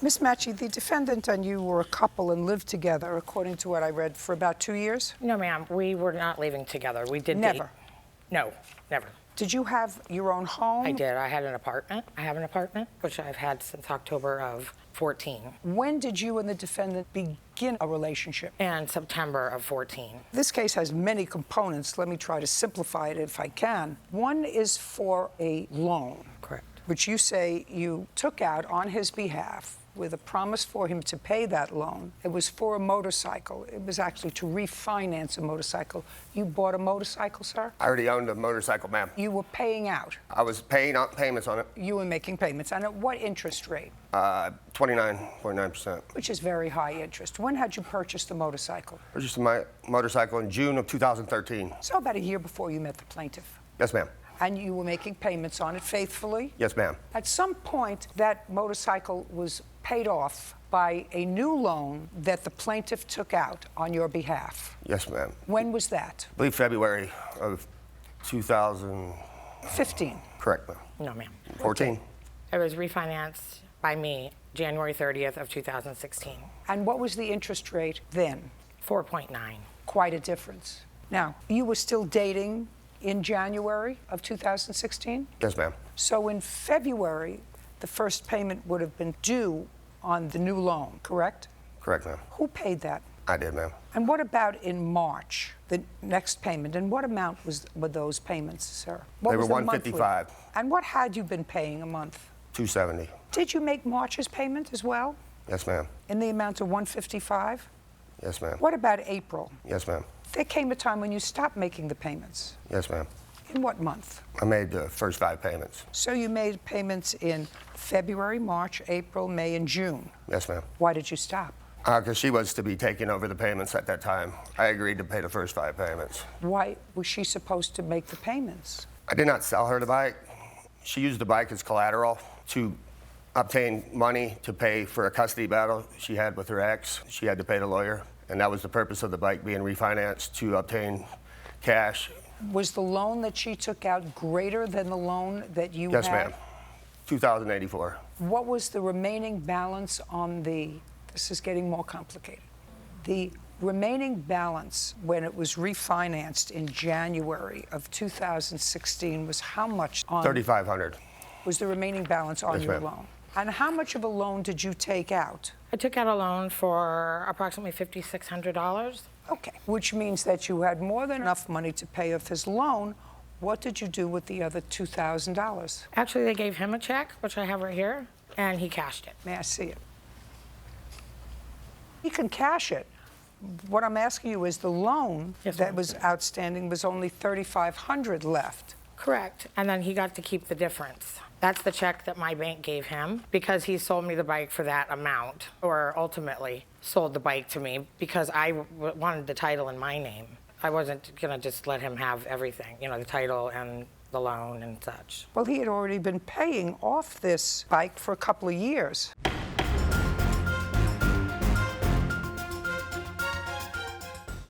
Miss Matchy, the defendant and you were a couple and lived together, according to what I read, for about 2 years? No, ma'am. We were not living together. We did Never? date. No, never. Did you have your own home? I did. I had an apartment. I have an apartment, which I've had since October of 14. When did you and the defendant begin a relationship? And September of 14. This case has many components. Let me try to simplify it if I can. One is for a loan. Correct. Which you say you took out on his behalf with a promise for him to pay that loan. It was for a motorcycle. It was actually to refinance a motorcycle. You bought a motorcycle, sir? I already owned a motorcycle, ma'am. You were paying out. I was paying out payments on it. You were making payments. And at what interest rate? 29.9%. Which is very high interest. When had you purchased the motorcycle? Purchased my motorcycle in June of 2013. So about a year before you met the plaintiff. Yes, ma'am. And you were making payments on it faithfully? Yes, ma'am. At some point, that motorcycle was paid off by a new loan that the plaintiff took out on your behalf. Yes, ma'am. When was that? I believe February of 2015. 15. Correct, ma'am. No, ma'am. 14. It was refinanced by me January 30th of 2016. And what was the interest rate then? 4.9. Quite a difference. Now, you were still dating in January of 2016? Yes, ma'am. So in February, the first payment would have been due on the new loan, correct? Correct, ma'am. Who paid that? I did, ma'am. And what about in March, the next payment? And what amount were those payments, sir? What They was were the monthly? $155. And what had you been paying a month? $270. Did you make March's payment as well? Yes, ma'am. In the amount of $155? Yes, ma'am. What about April? Yes, ma'am. There came a time when you stopped making the payments. Yes, ma'am. In what month? I made the first 5 payments. So you made payments in February, March, April, May, and June. Yes, ma'am. Why did you stop? Because she was to be taking over the payments at that time. I agreed to pay the first 5 payments. Why was she supposed to make the payments? I did not sell her the bike. She used the bike as collateral to obtain money to pay for a custody battle she had with her ex. She had to pay the lawyer, and that was the purpose of the bike being refinanced, to obtain cash. Was the loan that she took out greater than the loan that you had? Yes, ma'am. 2084. What was the remaining balance on this is getting more complicated. The remaining balance when it was refinanced in January of 2016 was how much on? $3,500. Was the remaining balance on Yes, your ma'am. loan? And how much of a loan did you take out? I took out a loan for approximately $5,600. Okay, which means that you had more than enough money to pay off his loan. What did you do with the other $2,000? Actually, they gave him a check, which I have right here, and he cashed it. May I see it? He can cash it. What I'm asking you is the loan Yes, that ma'am. was outstanding was only $3,500 left. Correct. And then he got to keep the difference. That's the check that my bank gave him because he sold me the bike for that amount, or ultimately sold the bike to me because I wanted the title in my name. I wasn't going to just let him have everything, you know, the title and the loan and such. Well, he had already been paying off this bike for a couple of years.